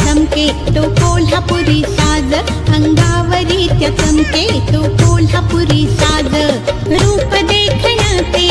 चमके तो कोल्हापुरी साज, अंगावरी त्या चमके तो कोल्हापुरी साज. रूप देखण्याचे